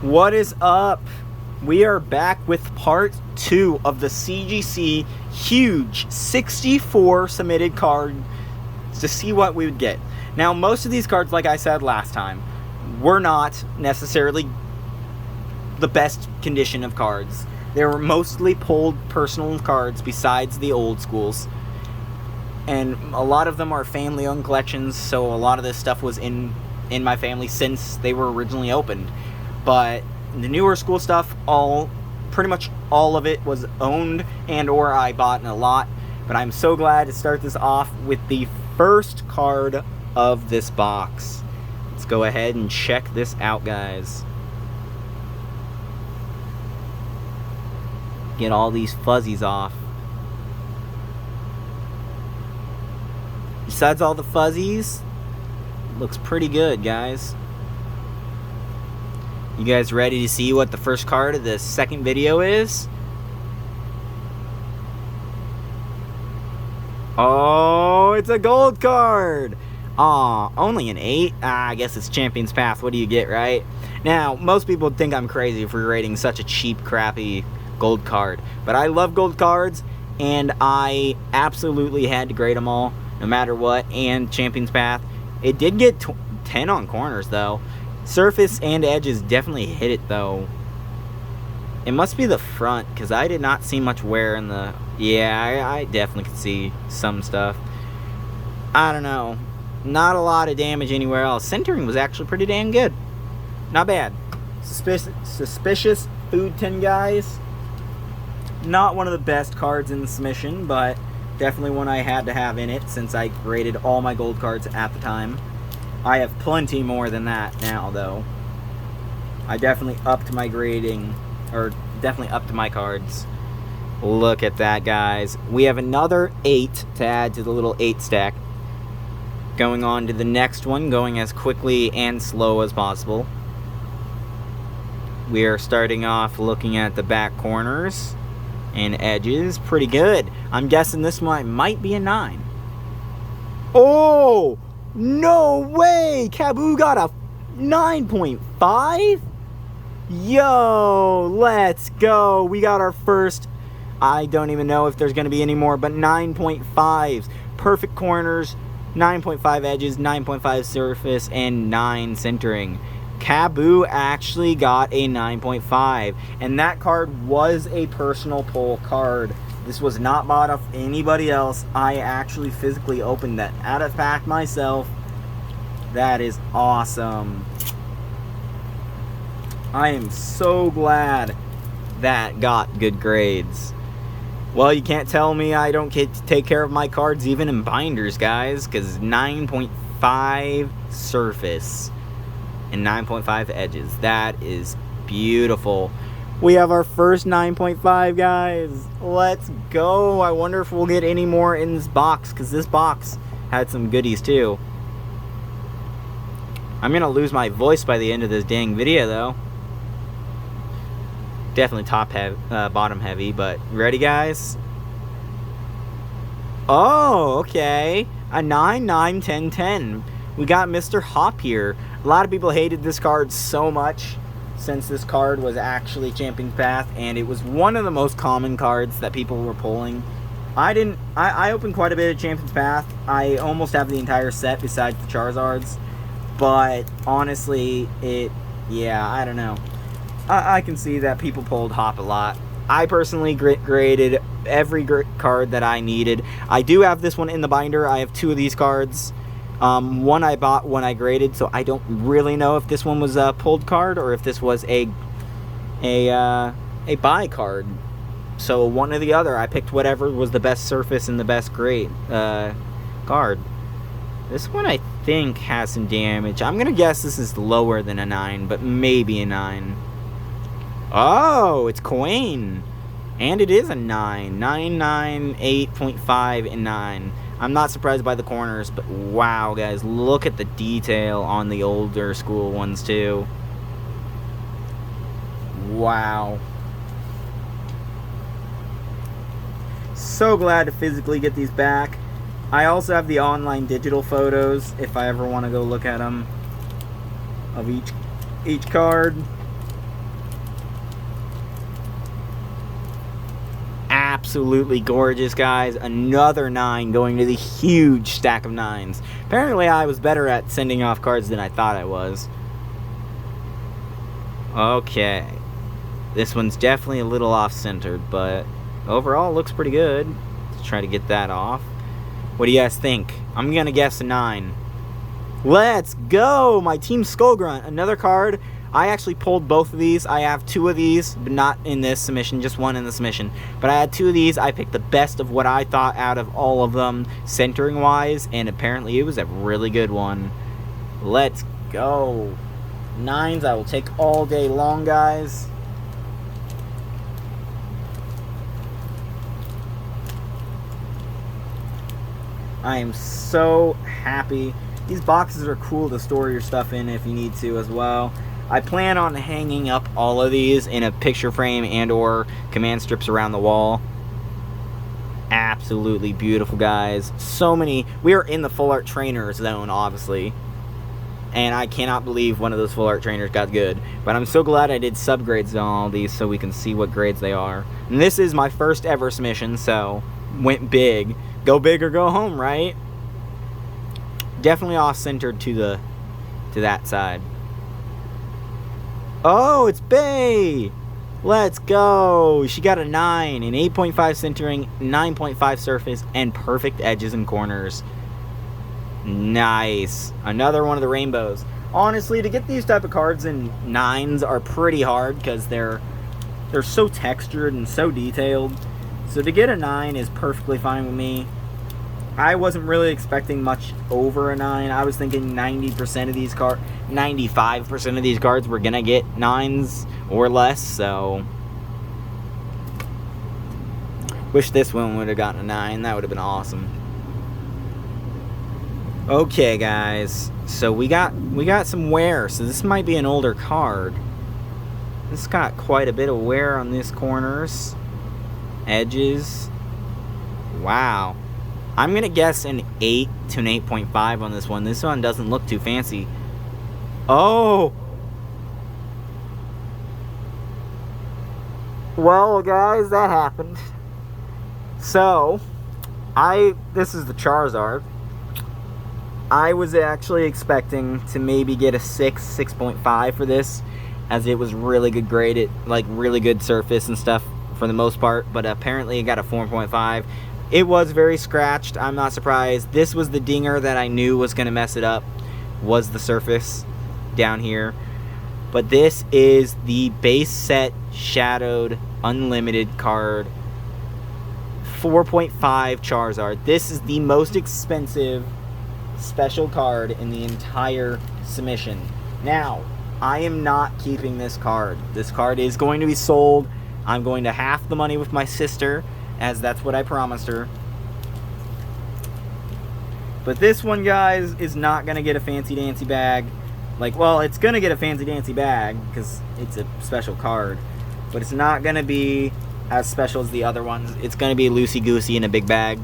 What is up? We are back with part 2 of the CGC huge 64 submitted card to see what we would get. Now, most of these cards, like I said last time, were not necessarily the best condition of cards. They were mostly pulled personal cards besides the old schools. And a lot of them are family-owned collections, so a lot of this stuff was in my family since they were originally opened. But the newer school stuff, pretty much all of it was owned and or I bought in a lot. But I'm so glad to start this off with the first card of this box. Let's go ahead and check this out, guys. Get all these fuzzies off. Besides all the fuzzies, looks pretty good, guys. You guys ready to see what the first card of the second video is? Oh, it's a gold card! Aw, only an 8? I guess it's Champion's Path. What do you get, right? Now, most people think I'm crazy for rating such a cheap, crappy gold card. But I love gold cards, and I absolutely had to grade them all, no matter what. And Champion's Path. It did get 10 on corners, though. Surface and edges definitely hit it, though. It must be the front, because I did not see much wear in the... Yeah, I definitely could see some stuff. I don't know. Not a lot of damage anywhere else. Centering was actually pretty damn good. Not bad. Suspicious Food Tin, guys. Not one of the best cards in the submission, but definitely one I had to have in it since I graded all my gold cards at the time. I have plenty more than that now, though. I definitely upped my grading, or definitely upped my cards. Look at that, guys. We have another 8 to add to the little 8 stack. Going on to the next one, going as quickly and slow as possible. We are starting off looking at the back corners and edges. Pretty good. I'm guessing this one might be a 9. Oh! No way! Kabu got a 9.5? Yo, let's go. We got our first, I don't even know if there's going to be any more, but 9.5s. Perfect corners, 9.5 edges, 9.5 surface, and 9 centering. Kabu actually got a 9.5, and that card was a personal pull card. This was not bought off anybody else. I actually physically opened that out of pack myself. That is awesome. I am so glad that got good grades. Well, you can't tell me I don't get to take care of my cards even in binders, guys, because 9.5 surface and 9.5 edges. That is beautiful. We have our first 9.5, guys. Let's go. I wonder if we'll get any more in this box, because this box had some goodies too. I'm going to lose my voice by the end of this dang video, though. Definitely bottom heavy, but ready, guys? Oh, okay. A 9, 9, 10, 10. We got Mr. Hop here. A lot of people hated this card so much, since this card was actually Champion's Path, and it was one of the most common cards that people were pulling. I opened quite a bit of Champion's Path. I almost have the entire set besides the Charizards, but honestly, I don't know. I can see that people pulled Hop a lot. I personally graded every card that I needed. I do have this one in the binder. I have 2 of these cards. One I bought, one I graded, so I don't really know if this one was a pulled card or if this was a buy card. So one or the other. I picked whatever was the best surface and the best grade card. This one I think has some damage. I'm gonna guess this is lower than a 9, but maybe a 9. Oh, it's Coin, and it is a 9. 9, 9, 8.5, and 9. I'm not surprised by the corners, but wow, guys, look at the detail on the older school ones, too. Wow. So glad to physically get these back. I also have the online digital photos, if I ever want to go look at them, of each card. absolutely gorgeous, guys. Another 9 going to the huge stack of 9s. Apparently, I was better at sending off cards than I thought I was. Okay. This one's definitely a little off-centered, but overall, it looks pretty good. Let's try to get that off. What do you guys think? I'm going to guess a 9. Let's go! My Team Skullgrunt. Another card. I actually pulled both of these. I have 2 of these, but not in this submission, just 1 in the submission. But I had 2 of these. I picked the best of what I thought out of all of them, centering-wise, and apparently it was a really good one. Let's go. 9s I will take all day long, guys. I am so happy. These boxes are cool to store your stuff in if you need to as well. I plan on hanging up all of these in a picture frame and or command strips around the wall. Absolutely beautiful, guys. So many. We are in the full art trainer zone, obviously. And I cannot believe one of those full art trainers got good. But I'm so glad I did subgrades on all these so we can see what grades they are. And this is my first ever submission, so went big. Go big or go home, right? Definitely off-centered to that side. Oh, it's Bay! Let's go! She got a 9, an 8.5 centering, 9.5 surface, and perfect edges and corners. Nice. Another one of the rainbows. Honestly, to get these type of cards in 9s are pretty hard because they're so textured and so detailed. So to get a 9 is perfectly fine with me. I wasn't really expecting much over a 9. I was thinking 90% of these cards, 95% of these cards were gonna get 9s or less, so wish this one would have gotten a 9. That would have been awesome. Okay, guys, so we got some wear, so this might be an older card. This got quite a bit of wear on these corners, edges. Wow. I'm going to guess an 8 to an 8.5 on this one. This one doesn't look too fancy. Oh! Well, guys, that happened. So, this is the Charizard. I was actually expecting to maybe get a 6.5 for this, as it was really good graded, like really good surface and stuff for the most part, but apparently it got a 4.5. It was very scratched. I'm not surprised. This was the dinger that I knew was going to mess it up, was the surface down here. But this is the base set shadowed unlimited card. 4.5 Charizard. This is the most expensive special card in the entire submission. Now, I am not keeping this card. This card is going to be sold. I'm going to half the money with my sister, as that's what I promised her. But this one, guys, is not going to get a fancy dancy bag. Like, well, it's going to get a fancy dancy bag because it's a special card. But it's not going to be as special as the other ones. It's going to be loosey-goosey in a big bag.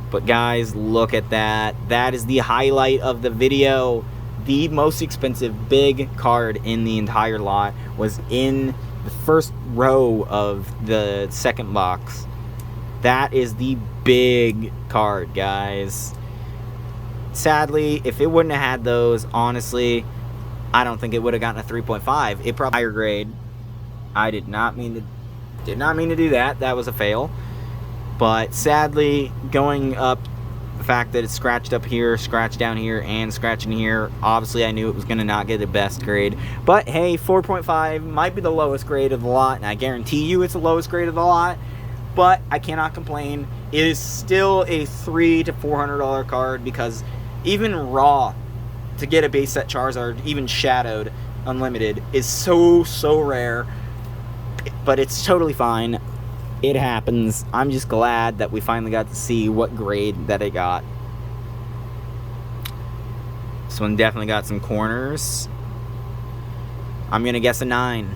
But, guys, look at that. That is the highlight of the video. The most expensive big card in the entire lot was in the first row of the second box. That is the big card, guys. Sadly, if it wouldn't have had those, honestly, I don't think it would have gotten a 3.5. It probably higher grade. I did not mean to do that. That was a fail. But sadly, going up, the fact that it's scratched up here, scratched down here, and scratching here, obviously I knew it was going to not get the best grade. But hey, 4.5 might be the lowest grade of the lot, and I guarantee you it's the lowest grade of the lot. But I cannot complain. It is still a $300 to $400 card because even raw, to get a base set Charizard, even shadowed, unlimited, is so rare. But it's totally fine. It happens. I'm just glad that we finally got to see what grade that it got. This one definitely got some corners. I'm going to guess a 9.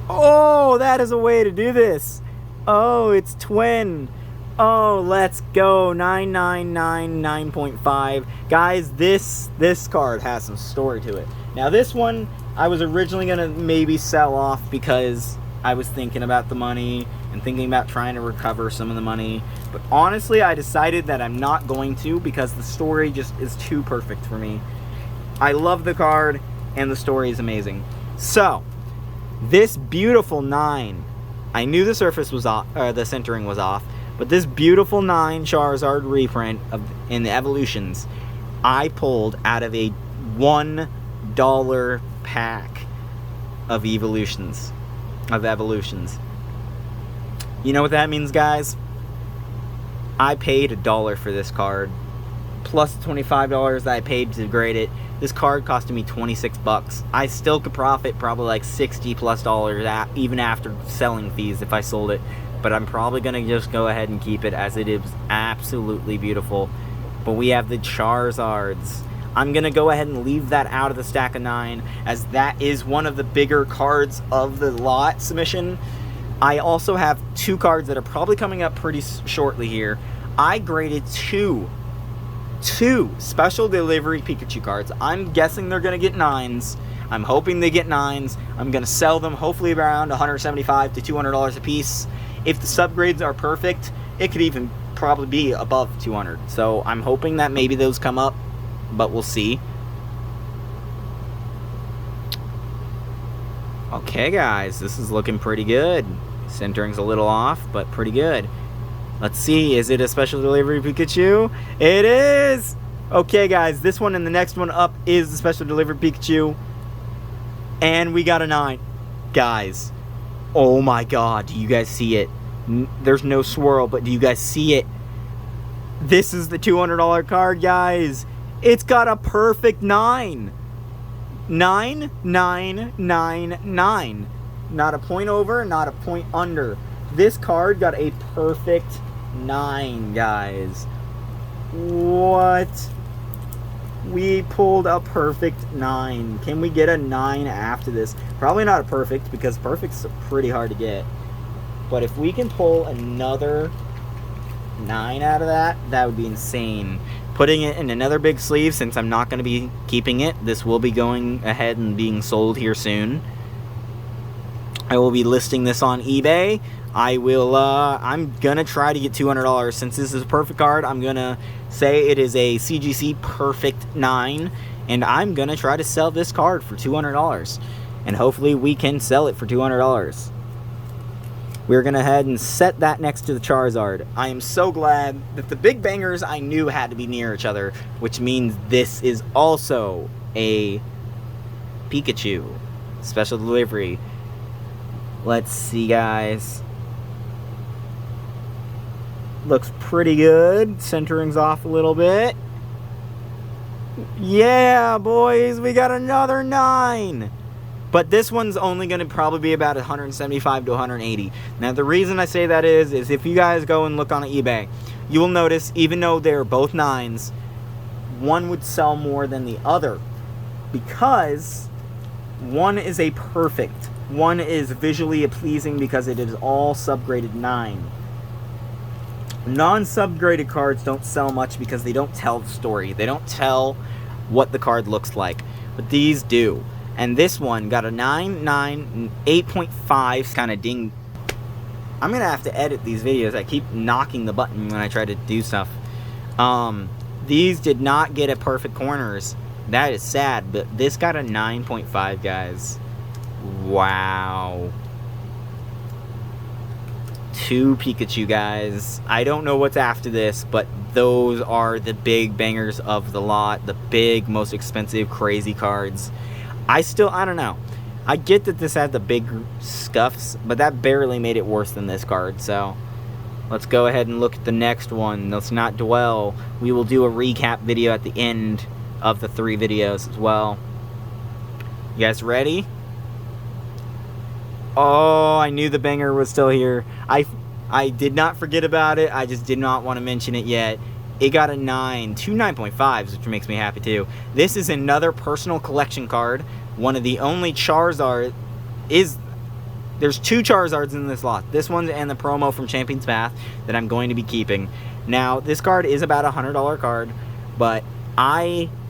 Oh, that is a way to do this. Oh, it's twin. Oh, let's go. 999, 9.5. Guys, this card has some story to it. Now, this one, I was originally going to maybe sell off because I was thinking about the money and thinking about trying to recover some of the money. But honestly, I decided that I'm not going to, because the story just is too perfect for me. I love the card, and the story is amazing. So, this beautiful 9, I knew the surface was off, or the centering was off, but this beautiful 9 Charizard reprint in the evolutions, I pulled out of a $1 pack of evolutions. You know what that means, guys? I paid $1 for this card, plus $25 that I paid to grade it. This card costed me 26 bucks. I still could profit probably like $60+ even after selling fees if I sold it. But I'm probably gonna just go ahead and keep it, as it is absolutely beautiful. But we have the Charizards. I'm gonna go ahead and leave that out of the stack of 9, as that is one of the bigger cards of the lot submission. I also have 2 cards that are probably coming up pretty shortly here. I graded two special delivery Pikachu cards. I'm guessing they're gonna get 9s. I'm hoping they get 9s. I'm gonna sell them hopefully around $175 to $200 a piece. If the subgrades are perfect, it could even probably be above 200. So I'm hoping that maybe those come up, but we'll see. Okay, guys, this is looking pretty good. Centering's a little off, but pretty good. Let's see, is it a special delivery Pikachu? It is! Okay, guys, this one and the next one up is the special delivery Pikachu. And we got a 9. Guys, oh my god, do you guys see it? There's no swirl, but do you guys see it? This is the $200 card, guys. It's got a perfect 9. 9, 9, 9, 9. Not a point over, not a point under. This card got a perfect 9, guys. What? We pulled a perfect 9. Can we get a 9 after this? Probably not a perfect, because perfect's pretty hard to get. But if we can pull another 9 out of that, that would be insane. Putting it in another big sleeve, since I'm not going to be keeping it. This will be going ahead and being sold here soon. I will be listing this on eBay. I'm gonna try to get $200. Since this is a perfect card, I'm gonna say it is a CGC perfect 9, and I'm gonna try to sell this card for $200, and hopefully we can sell it for $200. We're gonna head and set that next to the Charizard. I am so glad that the big bangers I knew had to be near each other, which means this is also a Pikachu special delivery. Let's see, guys. Looks pretty good. Centering's off a little bit. Yeah, boys, we got another 9. But this one's only going to probably be about 175 to 180. Now, the reason I say that is if you guys go and look on eBay, you will notice, even though they're both 9s, one would sell more than the other, because one is a perfect. One is visually pleasing because it is all subgraded 9. Non-subgraded cards don't sell much because they don't tell the story. They don't tell what the card looks like. But these do. And this one got a 9, 9, 8.5 kind of ding. I'm going to have to edit these videos. I keep knocking the button when I try to do stuff. These did not get a perfect corners. That is sad. But this got a 9.5, guys. Wow. 2 Pikachu, guys. I don't know what's after this, but those are the big bangers of the lot. The big, most expensive, crazy cards. I don't know. I get that this had the big scuffs, but that barely made it worse than this card. So let's go ahead and look at the next one. Let's not dwell. We will do a recap video at the end of the 3 videos as well. You guys ready? Oh, I knew the banger was still here. I did not forget about it. I just did not want to mention it yet. It got a 9, 2 9.5s, which makes me happy too. This is another personal collection card. One of the only Charizard there's 2 Charizards in this lot. This one and the promo from Champion's Path that I'm going to be keeping. Now, this card is about a $100 card, but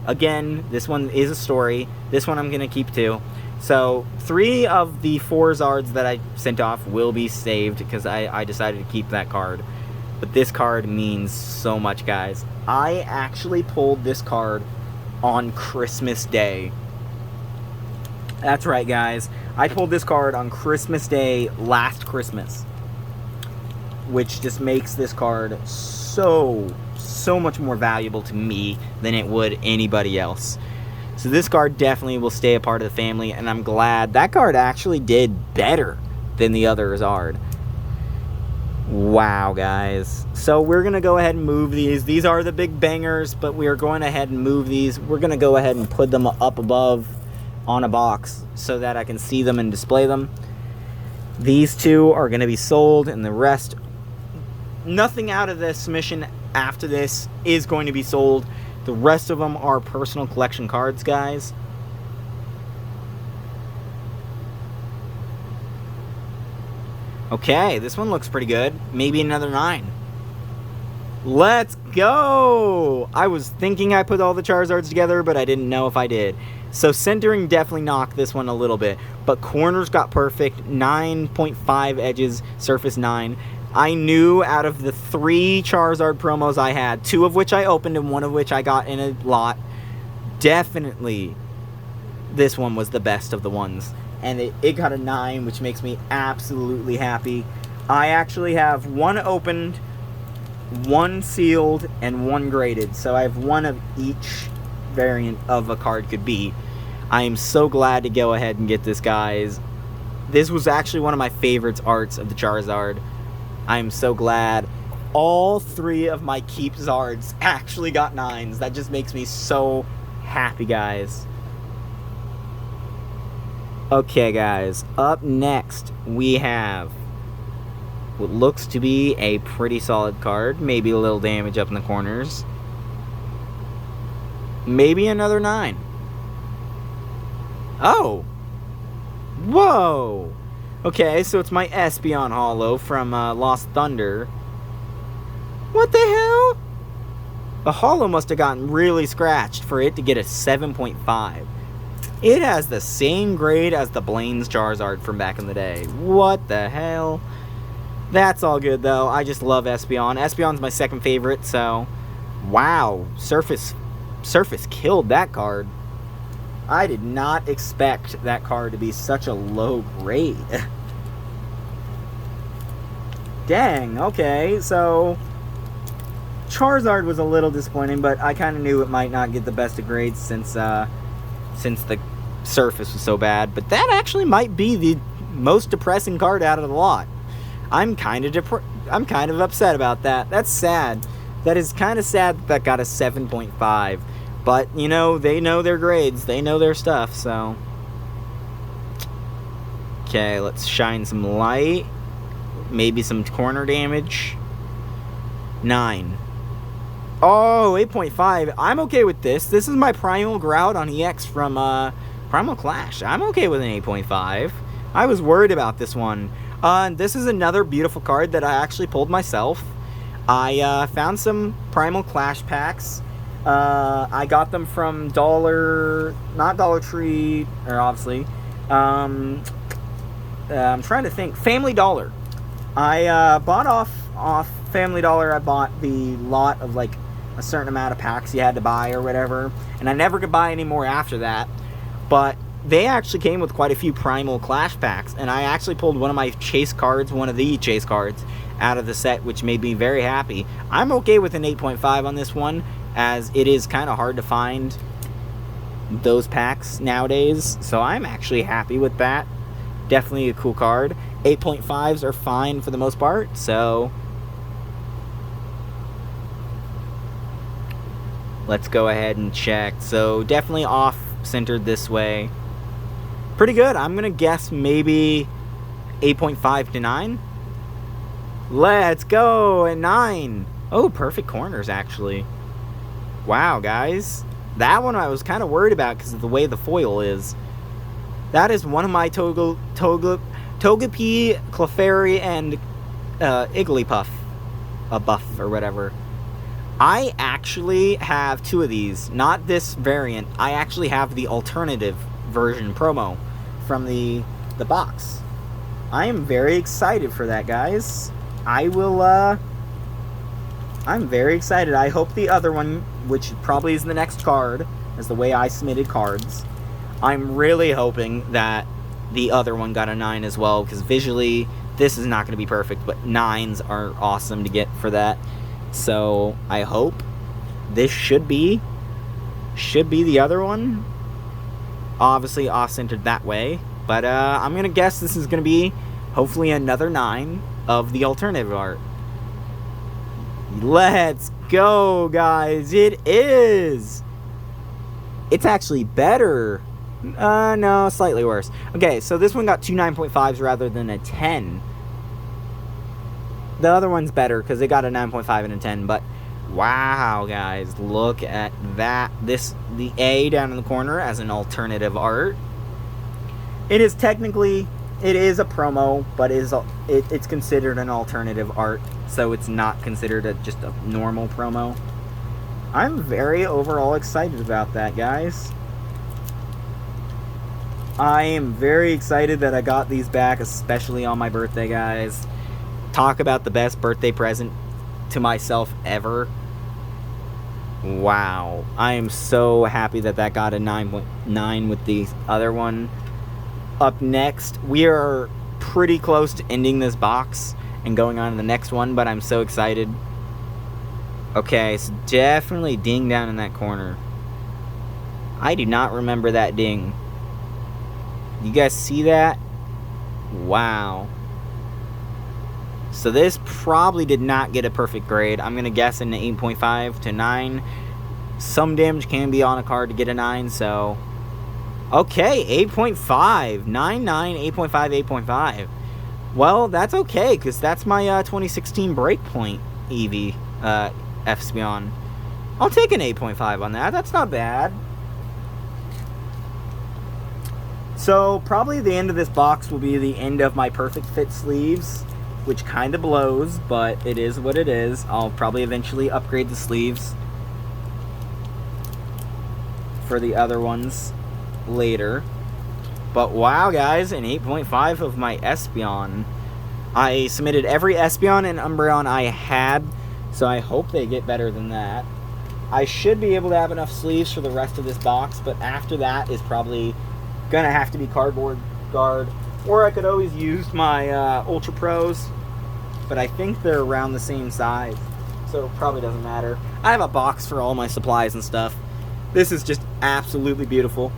again, this one is a story. This one I'm going to keep too. So 3 of the 4 Zards that I sent off will be saved because I decided to keep that card. But this card means so much, guys. I actually pulled this card on Christmas Day. That's right, guys. I pulled this card on Christmas Day last Christmas, which just makes this card so much more valuable to me than it would anybody else. So this card definitely will stay a part of the family, and I'm glad that card actually did better than the other Zard. Wow, guys. So we're going to go ahead and move these. These are the big bangers, but we are going ahead and move these. We're going to go ahead and put them up above on a box so that I can see them and display them. These 2 are going to be sold, and the rest, nothing out of this mission after this is going to be sold. The rest of them are personal collection cards, guys. Okay, this one looks pretty good. Maybe another 9. Let's go! I was thinking I put all the Charizards together, but I didn't know if I did. So centering definitely knocked this one a little bit. But corners got perfect. 9.5 edges, surface 9. I knew out of the 3 Charizard promos I had, 2 of which I opened and 1 of which I got in a lot, definitely this one was the best of the ones. And it got a 9, which makes me absolutely happy. I actually have 1 opened, 1 sealed, and 1 graded. So I have 1 of each variant of a card could be. I am so glad to go ahead and get this, guys. This was actually one of my favorites arts of the Charizard. I'm so glad all 3 of my Keep Zards actually got 9s. That just makes me so happy, guys. Okay, guys. Up next, we have what looks to be a pretty solid card. Maybe a little damage up in the corners. Maybe another 9. Oh! Whoa! Okay, so it's my Espeon Holo from Lost Thunder. What the hell? The Holo must have gotten really scratched for it to get a 7.5. It has the same grade as the Blaine's Charizard from back in the day. What the hell? That's all good, though. I just love Espeon. Espeon's my second favorite, so... Wow. Surface killed that card. I did not expect that card to be such a low grade. Dang, okay, so Charizard was a little disappointing, but I kind of knew it might not get the best of grades since the surface was so bad. But that actually might be the most depressing card out of the lot. I'm kind of upset about that. That's sad. That is kind of sad that got a 7.5. But, you know, they know their grades. They know their stuff, so. Okay, let's shine some light. Maybe some corner damage. 9. Oh, 8.5. I'm okay with this. This is my Primal Grout on EX from Primal Clash. I'm okay with an 8.5. I was worried about this one. This is another beautiful card that I actually pulled myself. I found some Primal Clash packs. I got them from not Dollar Tree, or obviously, I'm trying to think, Family Dollar. I bought off Family Dollar. I bought the lot of like a certain amount of packs you had to buy or whatever, and I never could buy any more after that. But they actually came with quite a few Primal Clash packs, and I actually pulled one of my chase cards, one of the chase cards, out of the set, which made me very happy. I'm okay with an 8.5 on this one, as it is kind of hard to find those packs nowadays, so I'm actually happy with that. Definitely a cool card. 8.5s are fine for the most part, so let's go ahead and check. So definitely off-centered this way. Pretty good. I'm going to guess maybe 8.5 to 9. Let's go at 9. Oh, perfect corners, actually. Wow, guys. That one I was kind of worried about because of the way the foil is. That is one of my Togepi, Clefairy, and Igglypuff. A buff or whatever. I actually have 2 of these. Not this variant. I actually have the alternative version promo from the box. I am very excited for that, guys. I'm very excited. I hope the other one, which probably is the next card, is the way I submitted cards. I'm really hoping that the other one got a 9 as well, because visually, this is not going to be perfect, but 9s are awesome to get for that. So, I hope this should be the other one. Obviously, off-centered that way. But, I'm going to guess this is going to be, hopefully, another 9 of the alternative art. Let's go, guys. It is. It's actually better. No, slightly worse. Okay, so this one got two 9.5s rather than a 10. The other one's better because it got a 9.5 and a 10, but wow, guys, look at that. The A down in the corner as an alternative art. It is a promo, but it's considered an alternative art, so it's not considered just a normal promo. I'm very overall excited about that, guys. I am very excited that I got these back, especially on my birthday, guys. Talk about the best birthday present to myself ever. Wow. I am so happy that got a 9.9 with the other one. Up next, we are pretty close to ending this box and going on to the next one, but I'm so excited. Okay, so definitely ding down in that corner. I do not remember that ding. You guys see that? Wow. So this probably did not get a perfect grade. I'm going to guess an 8.5 to 9. Some damage can be on a card to get a 9, so... Okay, 8.5. 9, 9, 8.5, 8.5. Well, that's okay, because that's my 2016 Breakpoint Eevee Espeon. I'll take an 8.5 on that. That's not bad. So, probably the end of this box will be the end of my Perfect Fit sleeves, which kind of blows, but it is what it is. I'll probably eventually upgrade the sleeves for the other ones later. But wow, guys, an 8.5 of my Espeon. I submitted every Espeon and Umbreon I had, so I hope they get better than that. I should be able to have enough sleeves for the rest of this box, but after that is probably gonna have to be cardboard guard, or I could always use my Ultra Pros, but I think they're around the same size, so it probably doesn't matter. I have a box for all my supplies and stuff. This is just absolutely beautiful.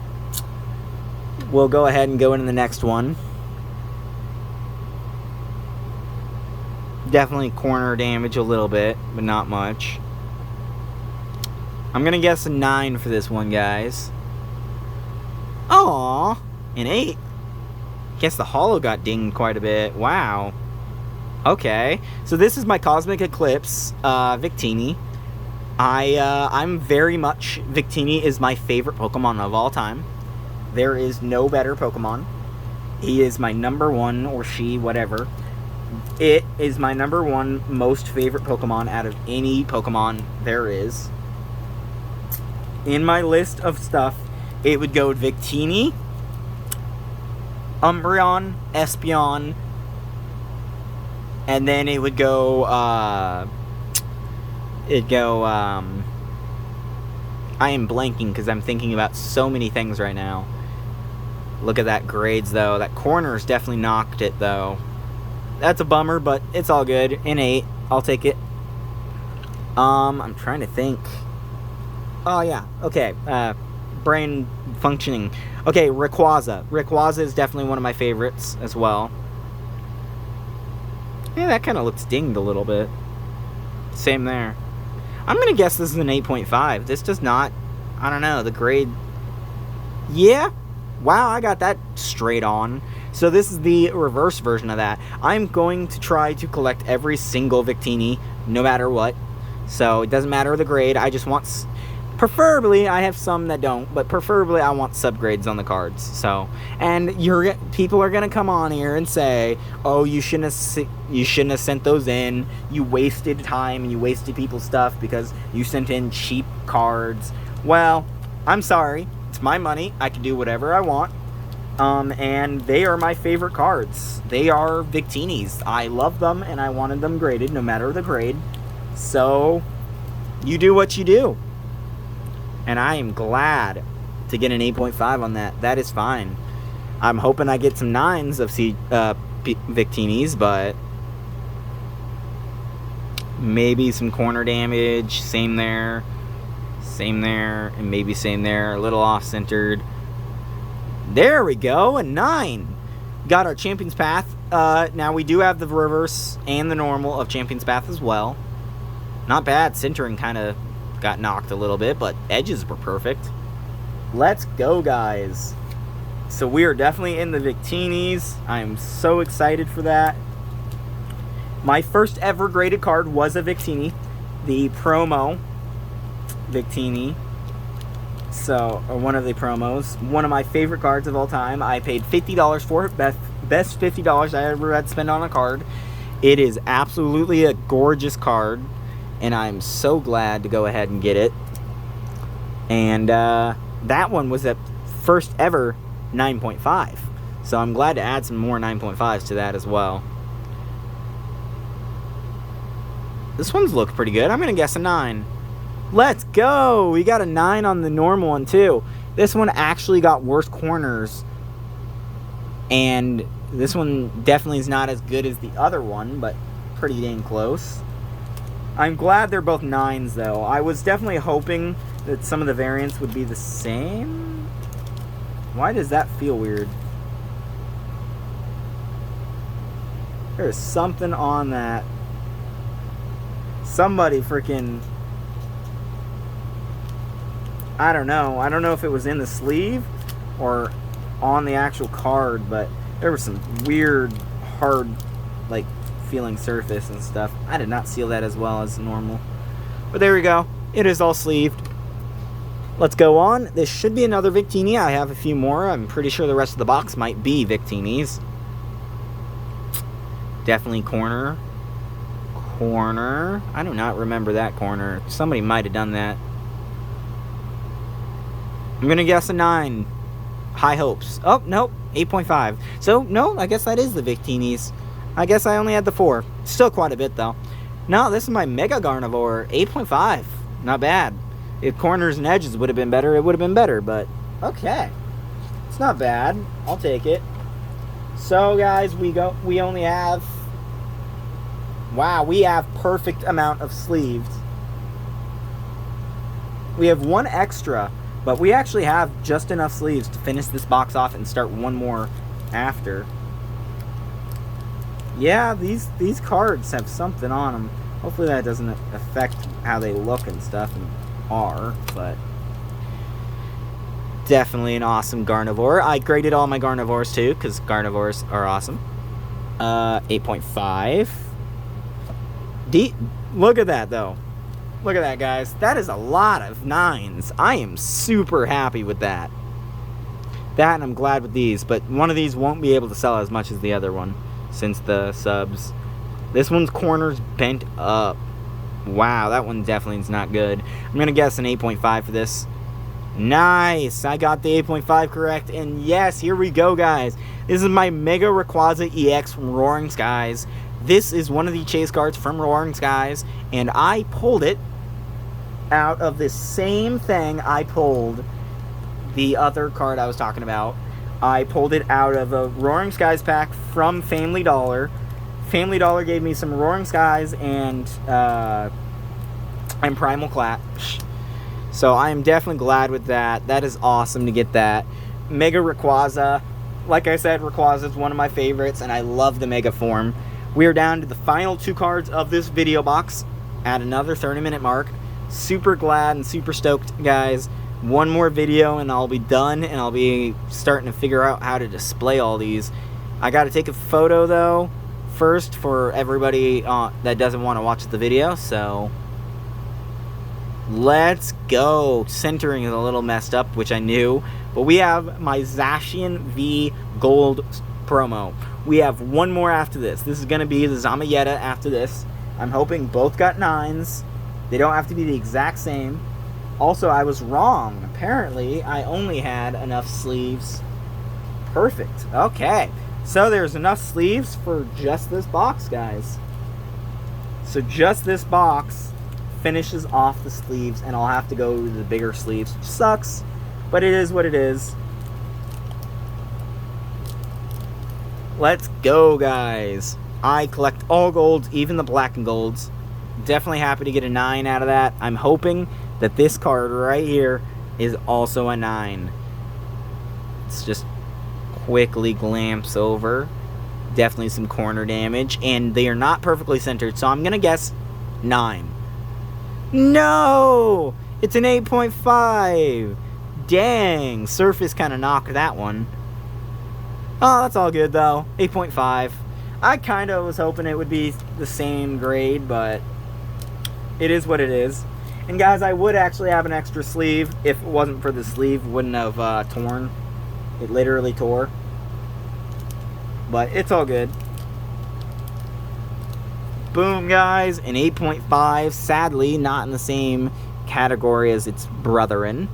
We'll go ahead and go into the next one. Definitely corner damage a little bit, but not much. I'm gonna guess a 9 for this one, guys. Aww, an 8. Guess the holo got dinged quite a bit. Wow. Okay, so this is my Cosmic Eclipse Victini. I'm very much... Victini is my favorite Pokemon of all time. There is no better Pokemon. He is my number one, or she, whatever. It is my number one most favorite Pokemon out of any Pokemon there is. In my list of stuff, it would go Victini, Umbreon, Espeon, and then it would go, I am blanking because I'm thinking about so many things right now. Look at that grades, though. That corner's definitely knocked it, though. That's a bummer, but it's all good. An 8. I'll take it. I'm trying to think. Oh, yeah. Okay. Brain functioning. Okay, Rayquaza. Rayquaza is definitely one of my favorites as well. Yeah, that kind of looks dinged a little bit. Same there. I'm going to guess this is an 8.5. This does not... I don't know. The grade... Yeah. Wow, I got that straight on. So this is the reverse version of that. I'm going to try to collect every single Victini, no matter what. So it doesn't matter the grade. I just want... Preferably, I have some that don't, but preferably I want subgrades on the cards. So, and people are gonna come on here and say, "Oh, you shouldn't have sent those in. You wasted time and you wasted people's stuff because you sent in cheap cards." Well, I'm sorry. It's my money. I can do whatever I want. And they are my favorite cards. They are Victinis. I love them, and I wanted them graded, no matter the grade. So, you do what you do. And I am glad to get an 8.5 on that. That is fine. I'm hoping I get some 9s of Victinis, but maybe some corner damage. Same there, and maybe same there. A little off-centered. There we go, a 9. Got our Champion's Path. Now we do have the reverse and the normal of Champion's Path as well. Not bad. Centering kind of got knocked a little bit, but edges were perfect. Let's go, guys. So we are definitely in the Victinis. I am so excited for that. My first ever graded card was a Victini, the promo Victini. So, or one of the promos. One of my favorite cards of all time. I paid $50 for it. Best $50 I ever had to spend on a card. It is absolutely a gorgeous card, and I'm so glad to go ahead and get it. And that one was at first ever 9.5. So I'm glad to add some more 9.5s to that as well. This one's looked pretty good. I'm going to guess a 9. Let's go! We got a 9 on the normal one too. This one actually got worse corners. And this one definitely is not as good as the other one, but pretty dang close. I'm glad they're both 9s though. I was definitely hoping that some of the variants would be the same. Why does that feel weird? There's something on that. Somebody freaking... I don't know. I don't know if it was in the sleeve or on the actual card, but there was some weird, hard, like, feeling surface and stuff. I did not seal that as well as normal. But there we go. It is all sleeved. Let's go on. This should be another Victini. I have a few more. I'm pretty sure the rest of the box might be Victinis. Definitely corner. Corner. I do not remember that corner. Somebody might have done that. I'm going to guess a 9. High hopes. Oh, nope. 8.5. So, no, I guess that is the Victinis. I guess I only had the 4. Still quite a bit, though. No, this is my Mega Gardevoir. 8.5. Not bad. If corners and edges would have been better, it would have been better, but okay. It's not bad. I'll take it. So, guys, we only have... Wow, we have perfect amount of sleeves. We have one extra, but we actually have just enough sleeves to finish this box off and start one more after. Yeah, these cards have something on them. Hopefully that doesn't affect how they look and stuff and are, but definitely an awesome Gardevoir. I graded all my Gardevoirs too, because Gardevoirs are awesome. 8.5. Look at that, though. Look at that, guys. That is a lot of 9s. I am super happy with that. That, and I'm glad with these. But one of these won't be able to sell as much as the other one, since the subs. This one's corners bent up. Wow, that one definitely is not good. I'm going to guess an 8.5 for this. Nice. I got the 8.5 correct. And yes, here we go, guys. This is my Mega Rayquaza EX from Roaring Skies. This is one of the chase cards from Roaring Skies, and I pulled it out of the same thing I pulled the other card I was talking about. I pulled it out of a Roaring Skies pack from Family Dollar. Family Dollar gave me some Roaring Skies and Primal Clash. So I am definitely glad with that. That is awesome to get that. Mega Rayquaza. Like I said, Rayquaza is one of my favorites, and I love the Mega form. We are down to the final 2 cards of this video box at another 30-minute mark. Super glad and super stoked, guys. One more video and I'll be done, and I'll be starting to figure out how to display all these. I got to take a photo, though, first for everybody that doesn't want to watch the video, so let's go. Centering is a little messed up, which I knew, but we have my Zacian V Gold promo. We have one more after this. This is going to be the Zamayeta after this. I'm hoping both got 9s. They don't have to be the exact same. Also, I was wrong. Apparently, I only had enough sleeves Perfect. Okay. So there's enough sleeves for just this box, guys. So just this box finishes off the sleeves, and I'll have to go to the bigger sleeves, which sucks, but it is what it is. Let's go, guys. I collect all golds, even the black and golds. Definitely happy to get a 9 out of that. I'm hoping that this card right here is also a 9. Let's just quickly glance over. Definitely some corner damage, and they are not perfectly centered, so I'm going to guess 9. No! It's an 8.5. Dang, Surface kind of knocked that one. Oh, that's all good, though. 8.5. I kind of was hoping it would be the same grade, but it is what it is. And guys, I would actually have an extra sleeve. If it wasn't for the sleeve, wouldn't have torn. It literally tore. But it's all good. Boom, guys. An 8.5. Sadly, not in the same category as its brethren.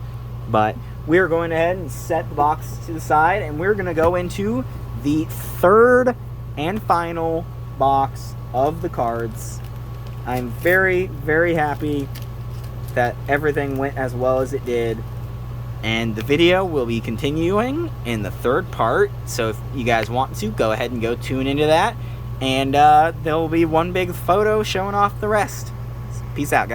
But we're going ahead and set the box to the side, and we're going to go into the third and final box of the cards. I'm very, very happy that everything went as well as it did. And the video will be continuing in the third part. So if you guys want to, go ahead and go tune into that. And there will be one big photo showing off the rest. Peace out, guys.